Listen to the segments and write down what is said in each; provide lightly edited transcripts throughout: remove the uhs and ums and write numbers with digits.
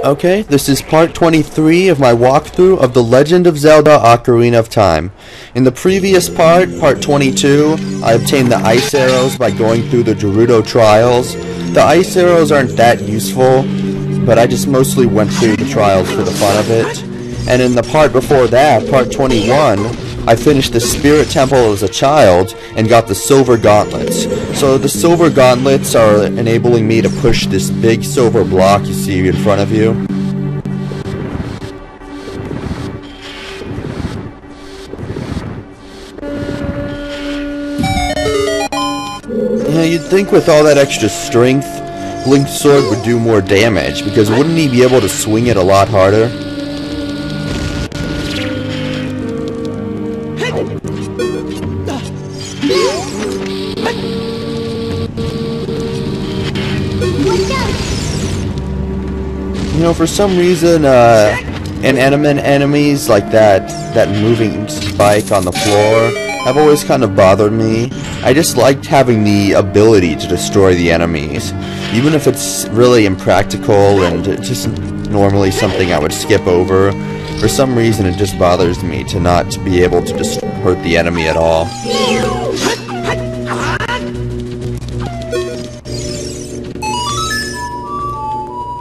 Okay, this is part 23 of my walkthrough of The Legend of Zelda Ocarina of Time. In the previous part, part 22, I obtained the ice arrows by going through the Gerudo trials. The ice arrows aren't that useful, but I just mostly went through the trials for the fun of it. And in the part before that, part 21, I finished the Spirit Temple as a child and got the Silver Gauntlets. So the Silver Gauntlets are enabling me to push this big silver block you see in front of you. Yeah, you'd think with all that extra strength, Link's sword would do more damage, because wouldn't he be able to swing it a lot harder? You know, for some reason, inanimate enemies like that moving spike on the floor have always kind of bothered me. I just liked having the ability to destroy the enemies, even if it's really impractical and just normally something I would skip over. For some reason, it just bothers me to not be able to just hurt the enemy at all.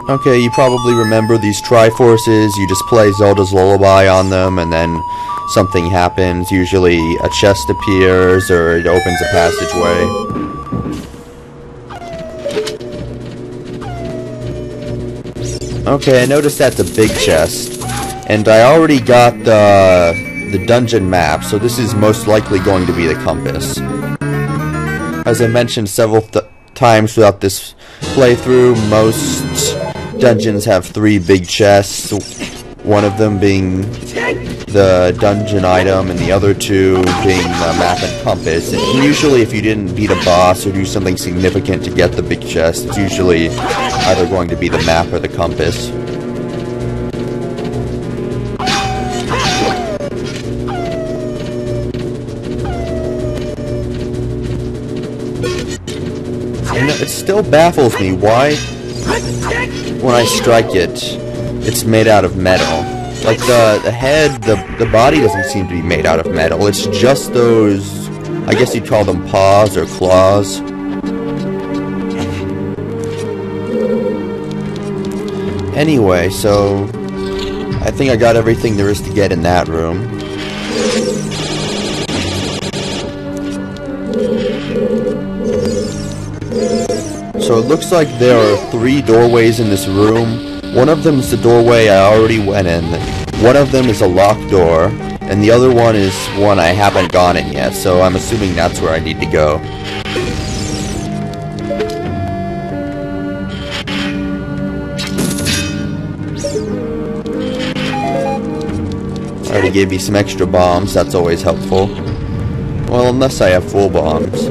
Okay, you probably remember these Triforces. You just play Zelda's Lullaby on them, and then something happens. Usually a chest appears, or it opens a passageway. Okay, I noticed that's a big chest, and I already got the dungeon map, so this is most likely going to be the compass. As I mentioned several times throughout this playthrough, most dungeons have 3 big chests, one of them being the dungeon item and the other 2 being the map and compass. And usually if you didn't beat a boss or do something significant to get the big chest, it's usually either going to be the map or the compass. And it still baffles me why when I strike it, it's made out of metal. Like the head, the body doesn't seem to be made out of metal. It's just those, I guess you'd call them paws or claws. Anyway, so I think I got everything there is to get in that room. So it looks like there are 3 doorways in this room. One of them is the doorway I already went in. One of them is a locked door, and the other one is one I haven't gone in yet, so I'm assuming that's where I need to go. Already gave me some extra bombs, that's always helpful. Well, unless I have full bombs.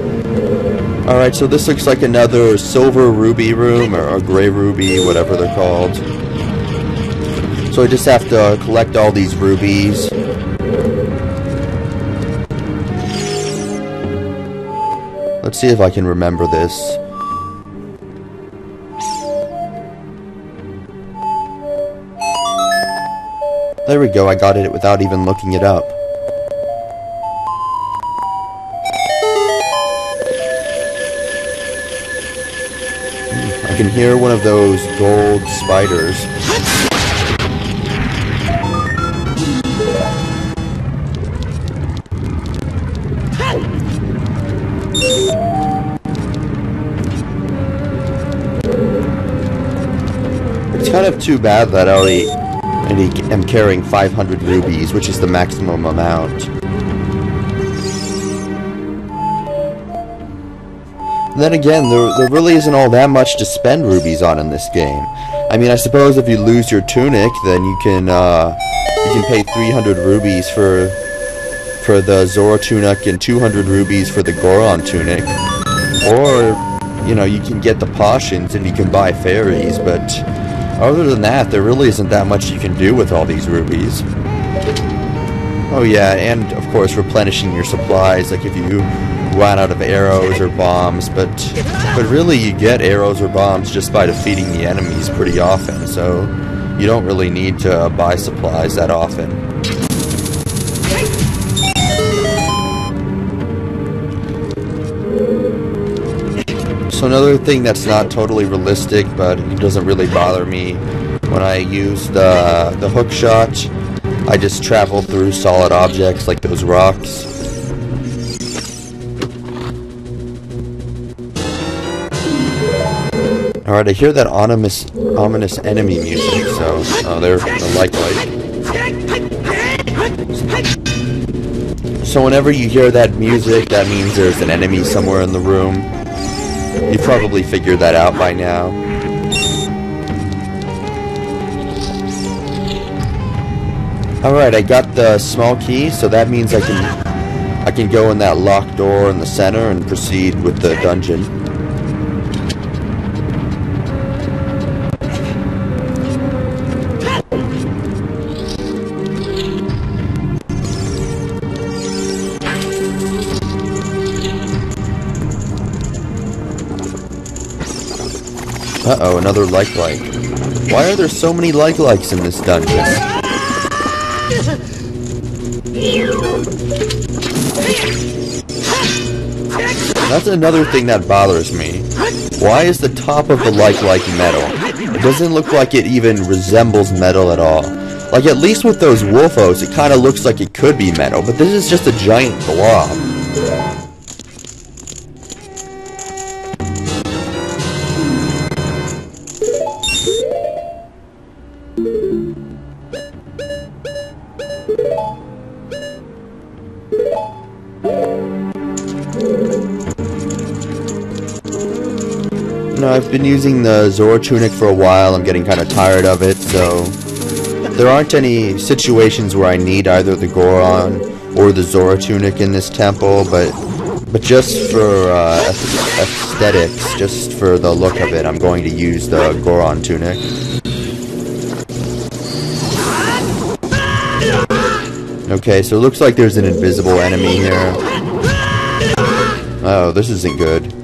Alright, so this looks like another silver ruby room, or gray ruby, whatever they're called. So I just have to collect all these rubies. Let's see if I can remember this. There we go, I got it without even looking it up. I can hear one of those gold spiders. It's kind of too bad that I already am carrying 500 rubies, which is the maximum amount. Then again, there really isn't all that much to spend rubies on in this game. I mean, I suppose if you lose your tunic, then you can pay 300 rubies for the Zora tunic and 200 rubies for the Goron tunic. Or, you know, you can get the potions and you can buy fairies, but other than that, there really isn't that much you can do with all these rubies. Oh yeah, and of course replenishing your supplies, like if you run out of arrows or bombs, but really you get arrows or bombs just by defeating the enemies pretty often, so you don't really need to buy supplies that often. So another thing that's not totally realistic, but it doesn't really bother me, when I use the hook shot, I just travel through solid objects like those rocks. Alright, I hear that ominous enemy music, so there's a light. So whenever you hear that music, that means there's an enemy somewhere in the room. You probably figured that out by now. Alright, I got the small key, so that means I can go in that locked door in the center and proceed with the dungeon. Uh-oh, another like. Why are there so many likes in this dungeon? That's another thing that bothers me. Why is the top of the like metal? It doesn't look like it even resembles metal at all. Like, at least with those wolfos, it kind of looks like it could be metal, but this is just a giant blob. I've been using the Zora tunic for a while. I'm getting kind of tired of it, so there aren't any situations where I need either the Goron or the Zora tunic in this temple, but just for aesthetics, just for the look of it, I'm going to use the Goron tunic. Okay, so it looks like there's an invisible enemy here. Oh, this isn't good.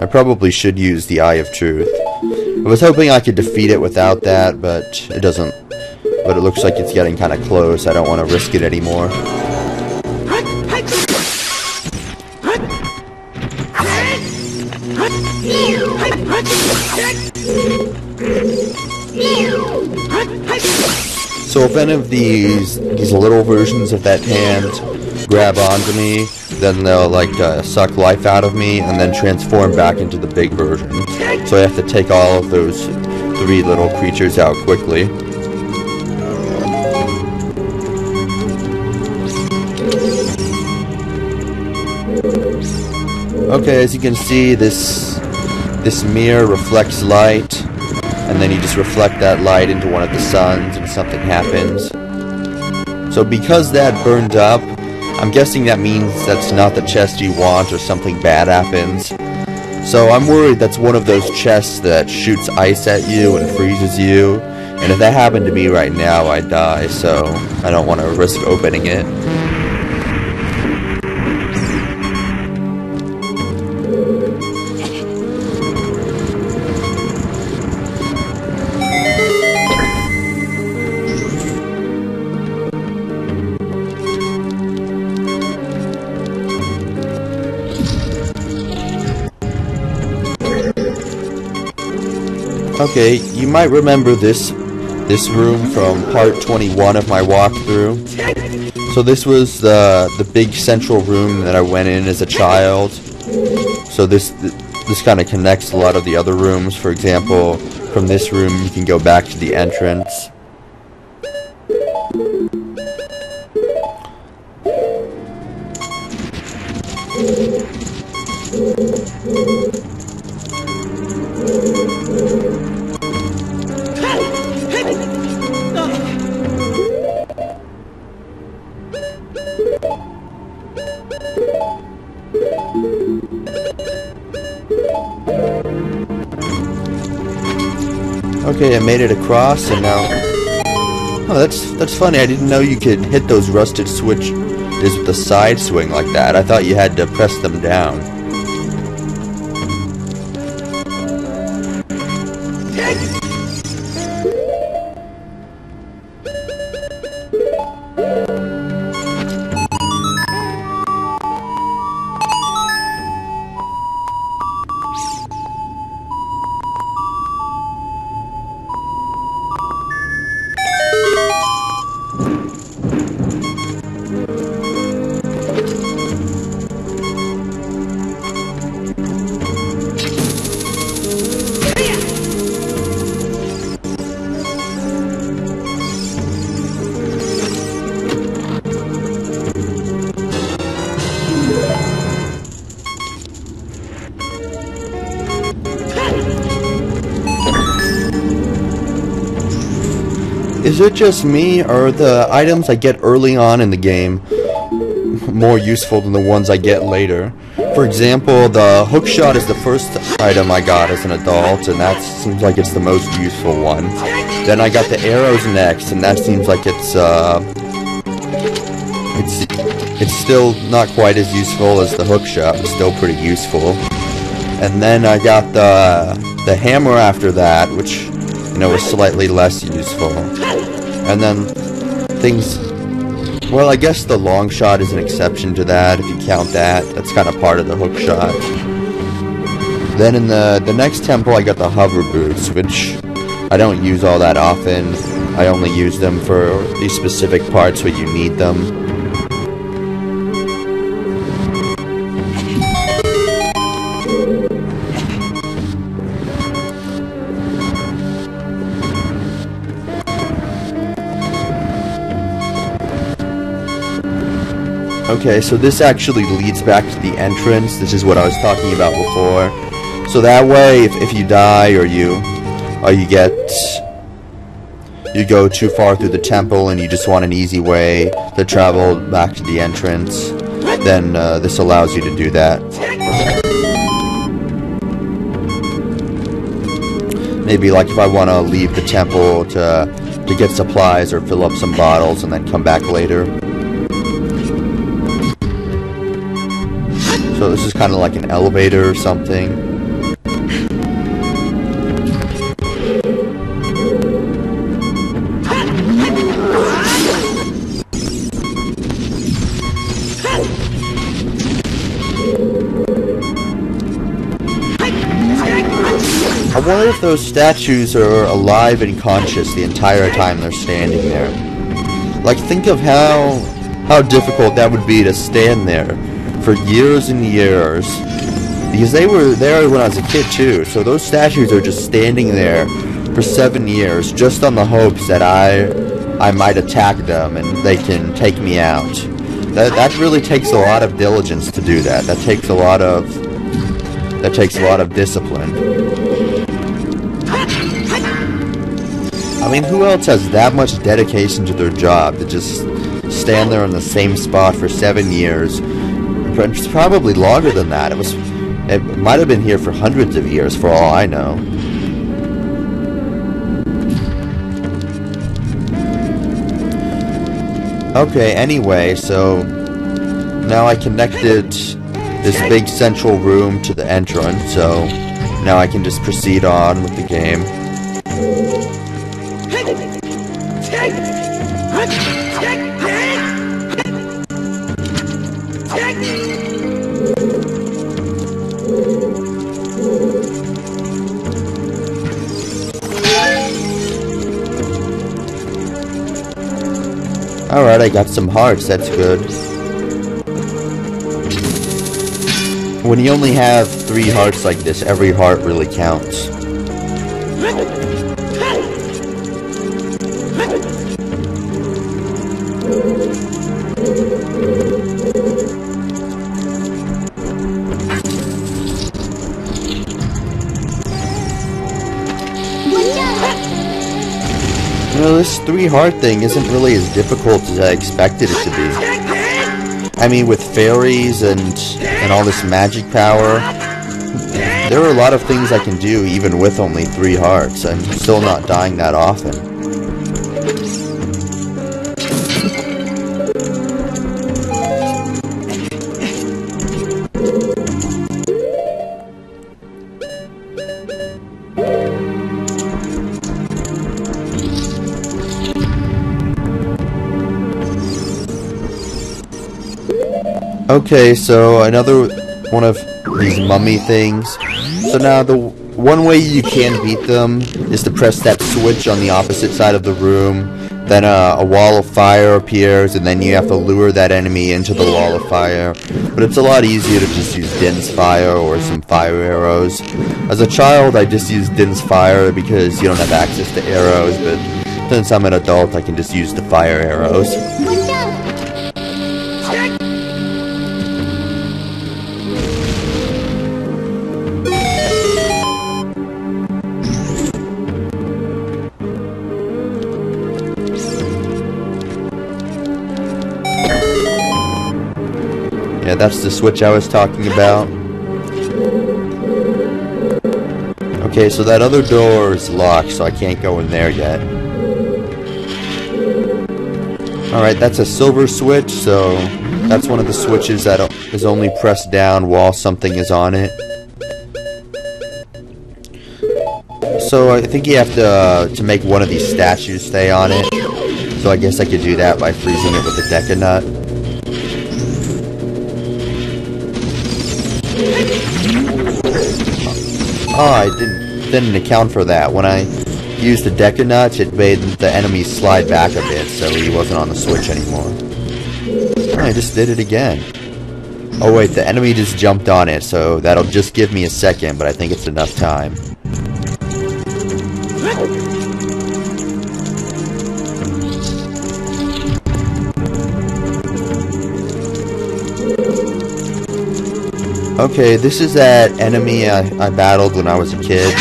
I probably should use the Eye of Truth. I was hoping I could defeat it without that, but it doesn't. But it looks like it's getting kind of close. I don't want to risk it anymore. So if any of these little versions of that hand grab onto me, then they'll like suck life out of me and then transform back into the big version. So I have to take all of those 3 little creatures out quickly. Okay, as you can see, this mirror reflects light, and then you just reflect that light into one of the suns and something happens. So because that burned up, I'm guessing that means that's not the chest you want or something bad happens. So I'm worried that's one of those chests that shoots ice at you and freezes you. And if that happened to me right now, I'd die, so I don't want to risk opening it. Okay, you might remember this room from part 21 of my walkthrough. So this was the big central room that I went in as a child. So this kind of connects a lot of the other rooms. For example, from this room you can go back to the entrance. Okay, I made it across, and now... Oh, that's funny. I didn't know you could hit those rusted switch is with the side swing like that. I thought you had to press them down. Is it just me, or are the items I get early on in the game more useful than the ones I get later? For example, the hook shot is the first item I got as an adult, and that seems like it's the most useful one. Then I got the arrows next, and that seems like it's still not quite as useful as the hook shot, but still pretty useful. And then I got the hammer after that, which, you know, was slightly less useful. And then things, well, I guess the long shot is an exception to that, if you count that. That's kind of part of the hook shot. Then in the next temple I got the hover boots, which I don't use all that often. I only use them for these specific parts where you need them. Okay, so this actually leads back to the entrance. This is what I was talking about before. So that way, if you die or you go too far through the temple and you just want an easy way to travel back to the entrance, then this allows you to do that. Maybe like if I want to leave the temple to get supplies or fill up some bottles and then come back later. So this is kind of like an elevator or something. I wonder if those statues are alive and conscious the entire time they're standing there. Like, think of how difficult that would be to stand there for years and years, because they were there when I was a kid too. So those statues are just standing there for 7 years, just on the hopes that I might attack them and they can take me out. That really takes a lot of diligence to do that. That takes a lot of discipline. I mean, who else has that much dedication to their job to just stand there in the same spot for 7 years? It's probably longer than that. It might have been here for hundreds of years, for all I know. Okay, anyway, so now I connected this big central room to the entrance, so now I can just proceed on with the game. Alright, I got some hearts, that's good. When you only have 3 hearts like this, every heart really counts. You know, this 3-heart thing isn't really as difficult as I expected it to be. I mean, with fairies and all this magic power, there are a lot of things I can do even with only 3 hearts. I'm still not dying that often. Okay, so another one of these mummy things. So now the one way you can beat them is to press that switch on the opposite side of the room. Then a wall of fire appears, and then you have to lure that enemy into the wall of fire. But it's a lot easier to just use Din's fire or some fire arrows. As a child, I just used Din's fire because you don't have access to arrows, but since I'm an adult, I can just use the fire arrows. Yeah, that's the switch I was talking about. Okay, so that other door is locked, so I can't go in there yet. Alright, that's a silver switch, so that's one of the switches that is only pressed down while something is on it. So I think you have to make one of these statues stay on it. So I guess I could do that by freezing it with a Deca nut. Oh, I didn't account for that. When I used the Deca nuts, it made the enemy slide back a bit, so he wasn't on the switch anymore. Oh, I just did it again. Oh wait, the enemy just jumped on it, so that'll just give me a second, but I think it's enough time. Okay, this is that enemy I battled when I was a kid.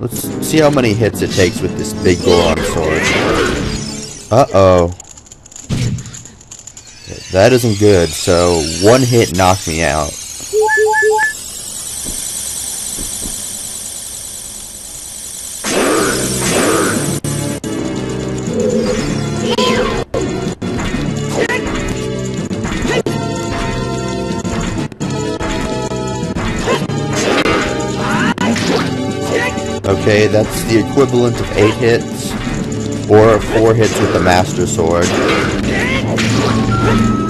Let's see how many hits it takes with this big Goron sword. Uh-oh. That isn't good, so one hit knocked me out. Okay, that's the equivalent of 8 hits, or 4 hits with the Master Sword.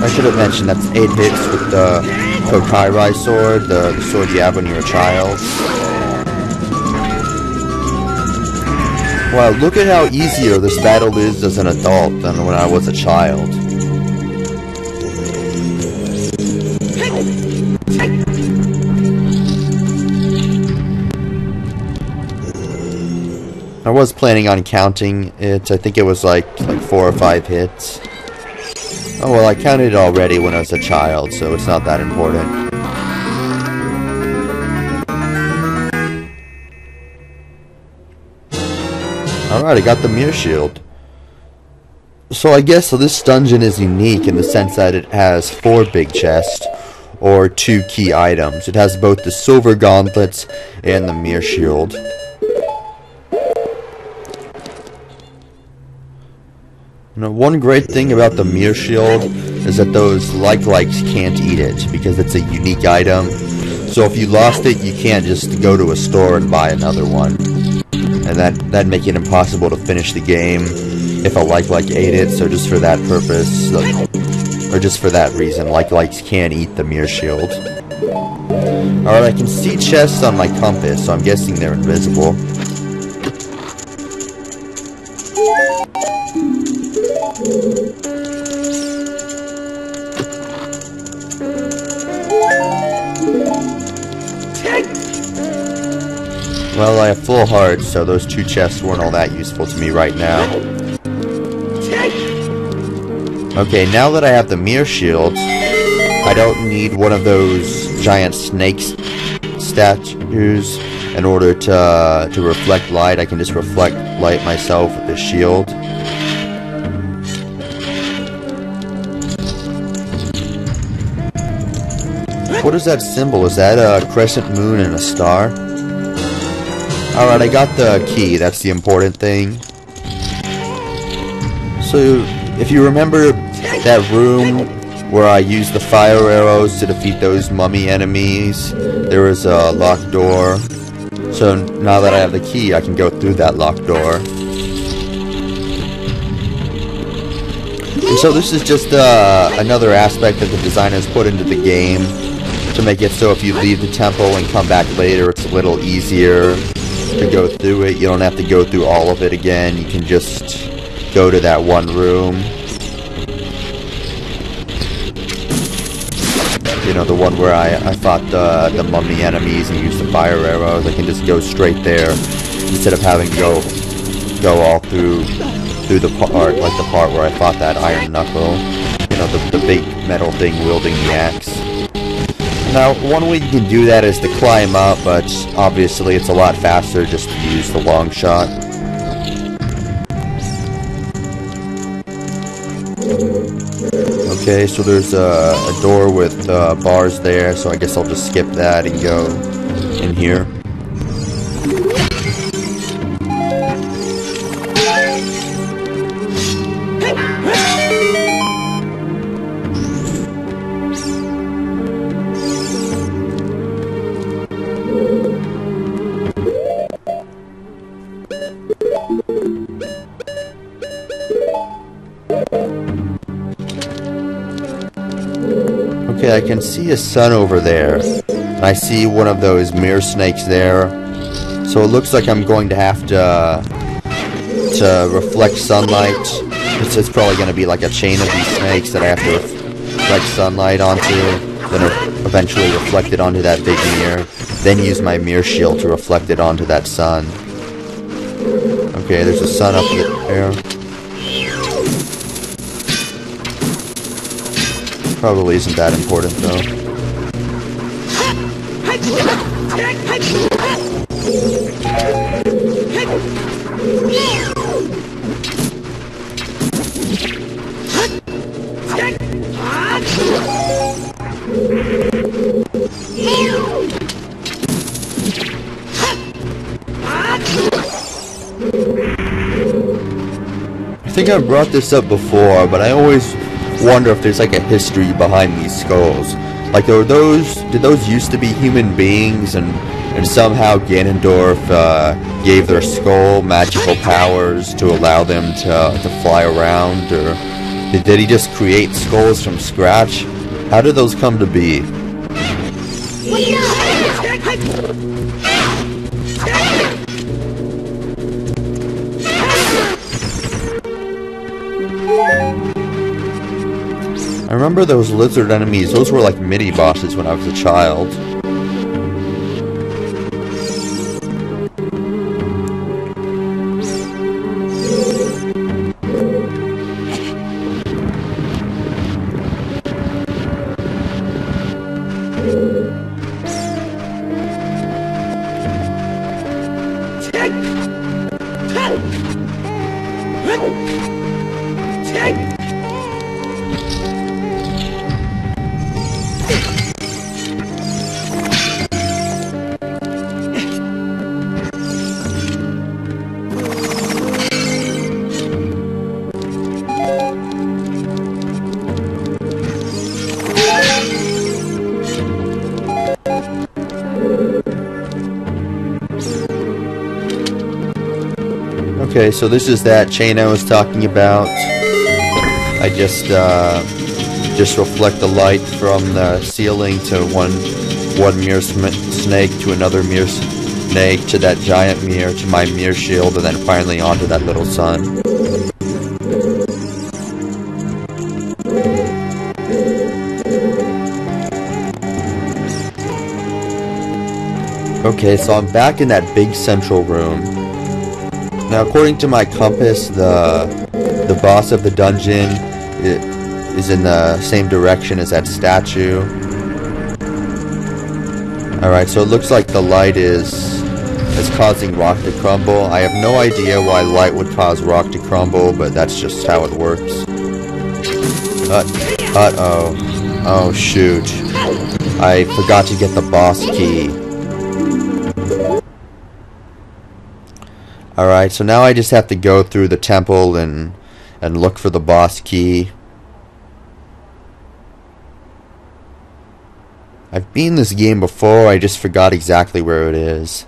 I should have mentioned that's 8 hits with the Kokairai sword, the sword you have when you're a child. Wow, look at how easier this battle is as an adult than when I was a child. I was planning on counting it. I think it was like 4 or 5 hits. Oh well, I counted it already when I was a child, so it's not that important. Alright, I got the Mirror Shield. So I guess this dungeon is unique in the sense that it has 4 big chests, or 2 key items. It has both the Silver Gauntlets and the Mirror Shield. Now, one great thing about the Mirror Shield is that those like-likes can't eat it, because it's a unique item. So if you lost it, you can't just go to a store and buy another one. And that'd make it impossible to finish the game if a like-like ate it, so just for that purpose, or just for that reason, like-likes can't eat the Mirror Shield. Alright, I can see chests on my compass, so I'm guessing they're invisible. Well, I have full hearts, so those 2 chests weren't all that useful to me right now. Okay, now that I have the Mirror Shield, I don't need one of those giant snake statues in order to reflect light. I can just reflect light myself with the shield. What is that symbol? Is that a crescent moon and a star? Alright, I got the key. That's the important thing. So, if you remember that room where I used the fire arrows to defeat those mummy enemies, there was a locked door. So now that I have the key, I can go through that locked door. And so this is just another aspect that the designers put into the game to make it so if you leave the temple and come back later, it's a little easier to go through it. You don't have to go through all of it again. You can just go to that one room. You know, the one where I fought the mummy enemies and used the fire arrows. I can just go straight there instead of having to go all through the part, like the part where I fought that iron knuckle. You know, the big metal thing wielding the axe. Now, one way you can do that is to climb up, but obviously it's a lot faster just to use the long shot. Okay, so there's a door with bars there, so I guess I'll just skip that and go in here. Okay, I can see a sun over there, and I see one of those mirror snakes there, so it looks like I'm going to have to reflect sunlight. It's probably going to be like a chain of these snakes that I have to reflect sunlight onto, then eventually reflect it onto that big mirror, then use my mirror shield to reflect it onto that sun. Okay, there's a sun up there. Probably isn't that important though. I think I brought this up before, but I always wonder if there's like a history behind these skulls. Like, did those used to be human beings, and somehow Ganondorf gave their skull magical powers to allow them to fly around, or did he just create skulls from scratch? How did those come to be? I remember those lizard enemies, those were like mini-bosses when I was a child. Okay, so this is that chain I was talking about. I just reflect the light from the ceiling to one mirror snake to another mirror snake to that giant mirror to my mirror shield, and then finally onto that little sun. Okay, so I'm back in that big central room. Now, according to my compass, the boss of the dungeon is in the same direction as that statue. Alright, so it looks like the light is causing rock to crumble. I have no idea why light would cause rock to crumble, but that's just how it works. Uh-oh. Oh, shoot. I forgot to get the boss key. Alright, so now I just have to go through the temple and look for the boss key. I've been this game before, I just forgot exactly where it is.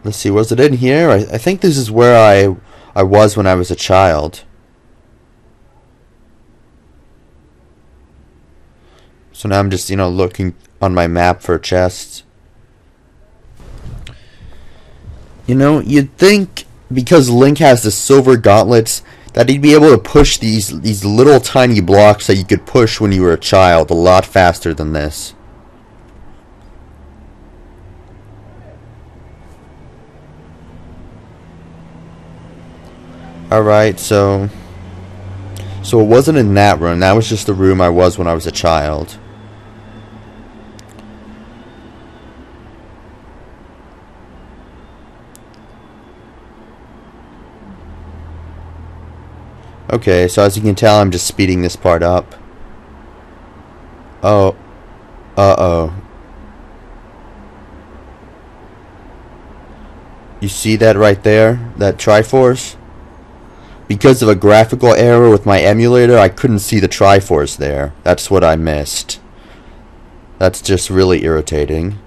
Let's see, was it in here? I think this is where I was when I was a child. So now I'm just, you know, looking on my map for chests. You know, you'd think because Link has the Silver Gauntlets that he'd be able to push these little tiny blocks that you could push when you were a child a lot faster than this. Alright, so it wasn't in that room. That was just the room I was when I was a child. Okay, so as you can tell, I'm just speeding this part up. Oh. Uh-oh. You see that right there? That Triforce? Because of a graphical error with my emulator, I couldn't see the Triforce there. That's what I missed. That's just really irritating.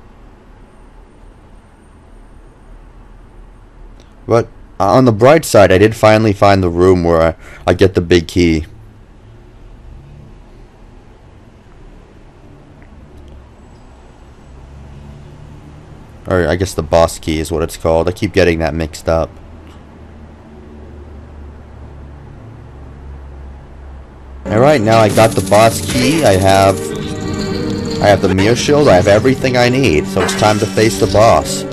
But on the bright side, I did finally find the room where I get the big key. Or I guess the boss key is what it's called. I keep getting that mixed up. Alright, now I got the boss key. I have the mirror shield. I have everything I need. So it's time to face the boss.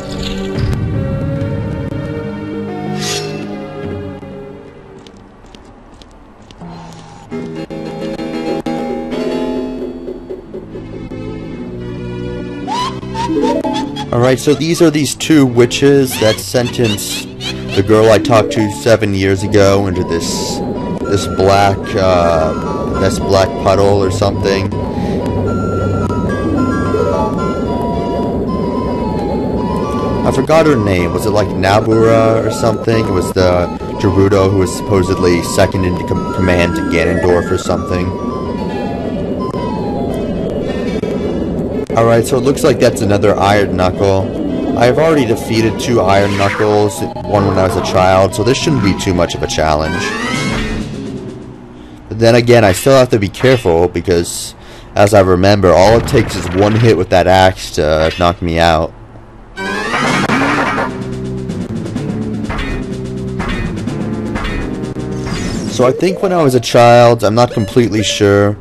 Alright, so these are these two witches that sentenced the girl I talked to 7 years ago into this black puddle or something. I forgot her name. Was it like Nabura or something? It was the Gerudo who was supposedly second in command to Ganondorf or something. Alright, so it looks like that's another Iron Knuckle. I have already defeated 2 Iron Knuckles, one when I was a child, so this shouldn't be too much of a challenge. But then again, I still have to be careful, because, as I remember, all it takes is one hit with that axe to knock me out. So I think when I was a child, I'm not completely sure,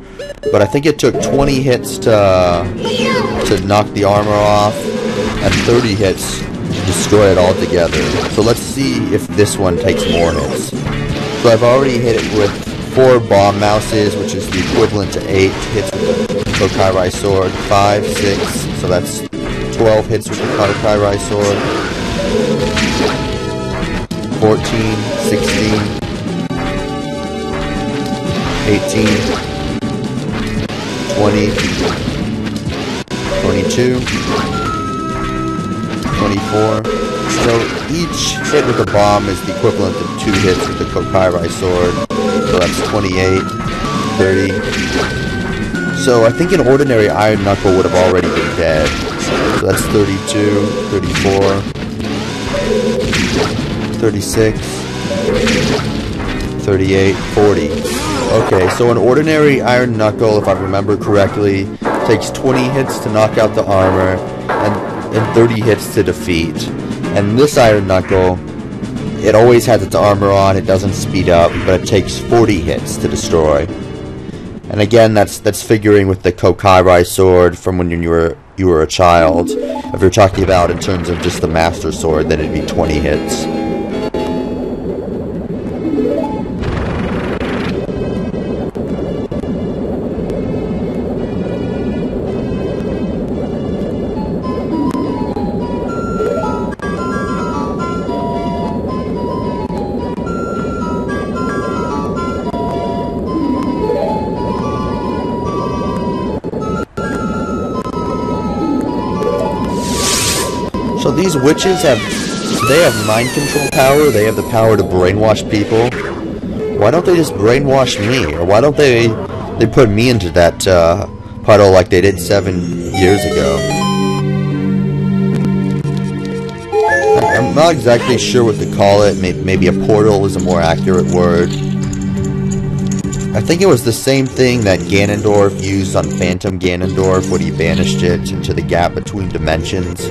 but I think it took 20 hits to knock the armor off, and 30 hits to destroy it altogether. So let's see if this one takes more hits. So I've already hit it with 4 bomb mouses, which is the equivalent to 8 hits with the Kokairai sword, 5, 6, so that's 12 hits with the Kokairai sword, 14, 16, 18, 20, 22, 24. So each hit with a bomb is the equivalent of 2 hits with the Kokairai sword. So that's 28, 30. So I think an ordinary Iron Knuckle would have already been dead. So that's 32, 34, 36, 38, 40. Okay, so an ordinary Iron Knuckle, if I remember correctly, takes 20 hits to knock out the armor and 30 hits to defeat. And this Iron Knuckle, it always has its armor on, it doesn't speed up, but it takes 40 hits to destroy. And again, that's figuring with the Kokairai sword from when you were a child. If you're talking about in terms of just the Master Sword, then it'd be 20 hits. So these witches they have mind control power, they have the power to brainwash people. Why don't they just brainwash me? Or why don't they put me into that puddle like they did 7 years ago? I'm not exactly sure what to call it. Maybe a portal is a more accurate word. I think it was the same thing that Ganondorf used on Phantom Ganondorf when he banished it into the gap between dimensions.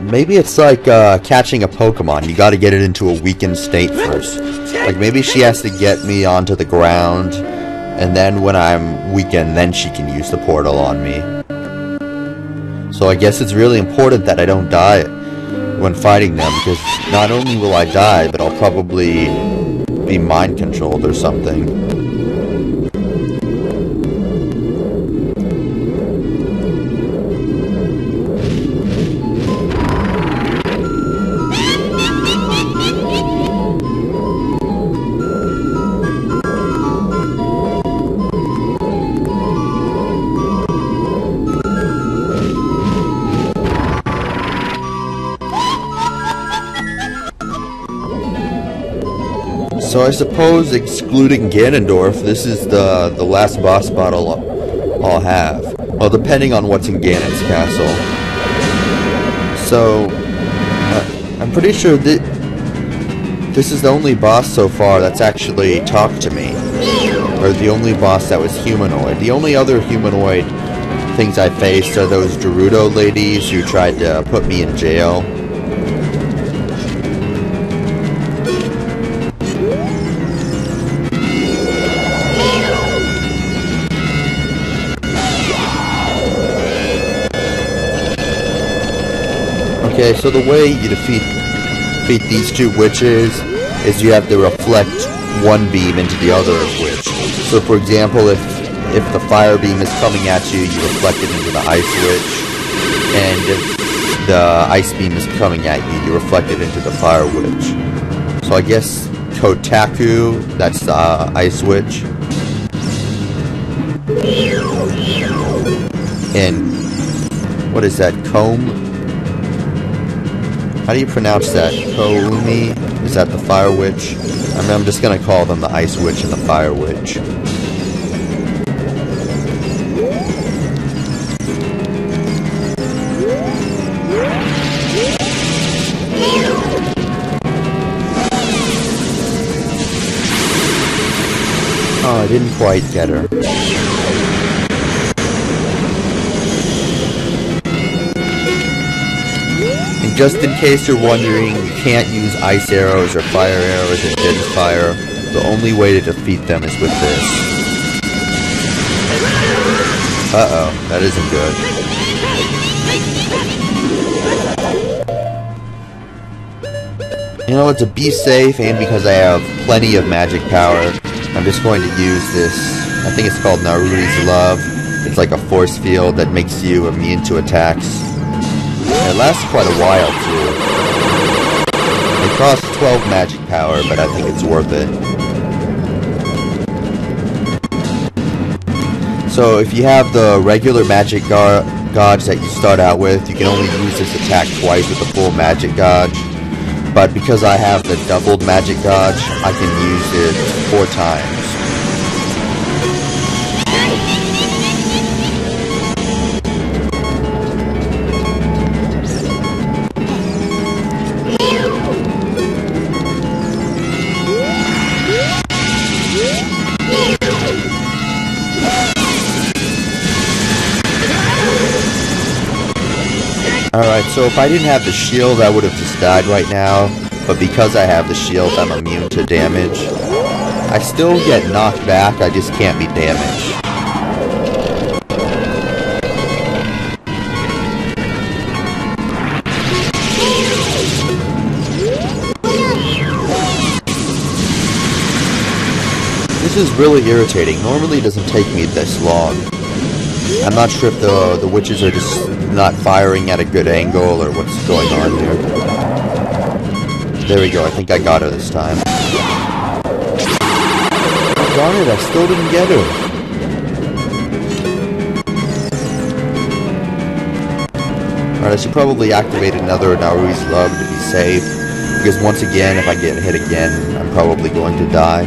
Maybe it's like catching a Pokemon. You gotta get it into a weakened state first. Like maybe she has to get me onto the ground, and then when I'm weakened, then she can use the portal on me. So I guess it's really important that I don't die when fighting them, because not only will I die, but I'll probably be mind controlled or something. So I suppose, excluding Ganondorf, this is the last boss battle I'll have. Well, depending on what's in Ganon's castle. So, I'm pretty sure this is the only boss so far that's actually talked to me. Or the only boss that was humanoid. The only other humanoid things I faced are those Gerudo ladies who tried to put me in jail. Okay, so the way you defeat these two witches is you have to reflect one beam into the other witch. So for example, if the fire beam is coming at you, you reflect it into the ice witch. And if the ice beam is coming at you, you reflect it into the fire witch. So I guess Kotaku, that's the ice witch. And what is that, Comb? How do you pronounce that? Koumi? Is that the Fire Witch? I mean, I'm just gonna call them the Ice Witch and the Fire Witch. Oh, I didn't quite get her. Just in case you're wondering, you can't use ice arrows or fire arrows in Din's Fire. The only way to defeat them is with this. Uh-oh, that isn't good. You know, to be safe and because I have plenty of magic power, I'm just going to use this. I think it's called Naruri's Love. It's like a force field that makes you immune to attacks. It lasts quite a while, too. It costs 12 magic power, but I think it's worth it. So, if you have the regular magic gauge that you start out with, you can only use this attack twice with the full magic gauge. But because I have the doubled magic gauge, I can use it 4 times. Alright, so if I didn't have the shield, I would have just died right now, but because I have the shield, I'm immune to damage. I still get knocked back, I just can't be damaged. This is really irritating. Normally it doesn't take me this long. I'm not sure if the witches are just not firing at a good angle or what's going on here. There we go, I think I got her this time. Darn it, I still didn't get her. Alright, I should probably activate another Naruri's Love to be safe. Because once again, if I get hit again, I'm probably going to die.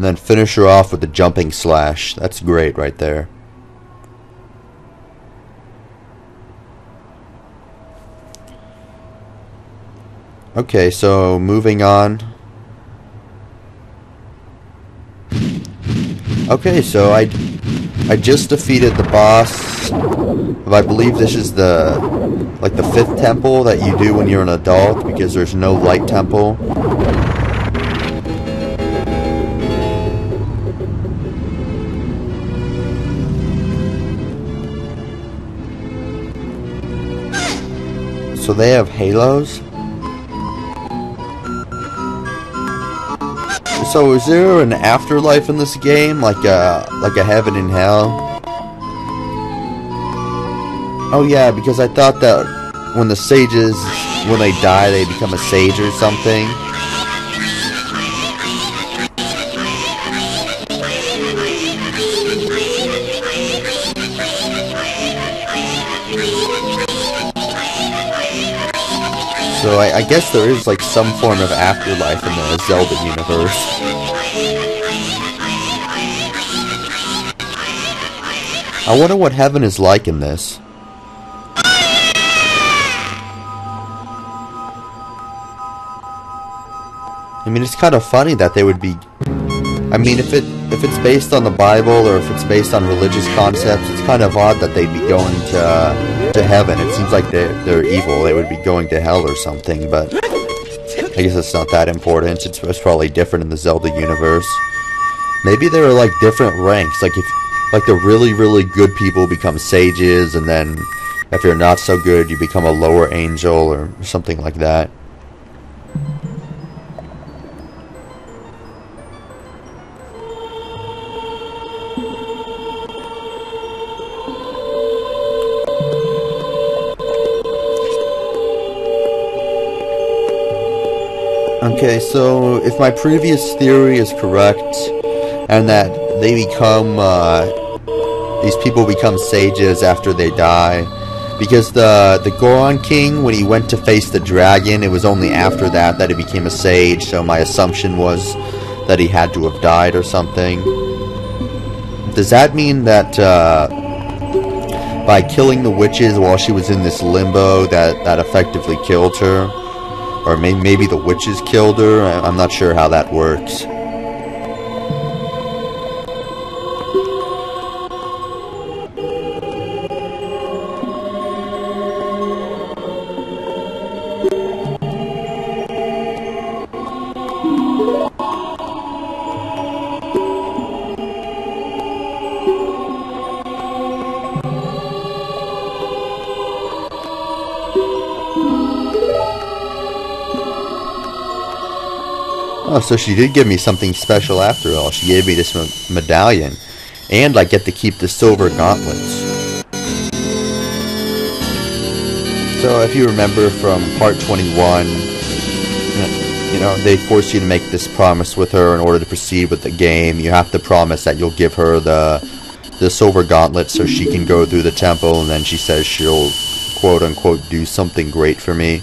And then finish her off with the jumping slash. That's great right there. Okay, so moving on. Okay, so I just defeated the boss. I believe this is the like the 5th temple that you do when you're an adult, because there's no light temple. So they have halos. So is there an afterlife in this game, like a heaven and hell? Oh yeah, because I thought that when the sages, when they die, they become a sage or something. So I guess there is like some form of afterlife in the Zelda universe. I wonder what heaven is like in this. I mean, it's kind of funny that they would be... I mean, if it's based on the Bible or if it's based on religious concepts, it's kind of odd that they'd be going to heaven. It seems like they're evil. They would be going to hell or something, but I guess it's not that important. It's probably different in the Zelda universe. Maybe there are like different ranks. Like if the really, really good people become sages, and then if you're not so good, you become a lower angel or something like that. Okay, so if my previous theory is correct, and that they become, these people become sages after they die, because the Goron King, when he went to face the dragon, it was only after that he became a sage, so my assumption was that he had to have died or something. Does that mean that, by killing the witches while she was in this limbo, that effectively killed her? Or maybe the witches killed her? I'm not sure how that works. Oh, so she did give me something special after all. She gave me this medallion. And I get to keep the Silver Gauntlets. So if you remember from part 21, you know, they force you to make this promise with her in order to proceed with the game. You have to promise that you'll give her the Silver Gauntlets so she can go through the temple, and then she says she'll, quote-unquote, do something great for me.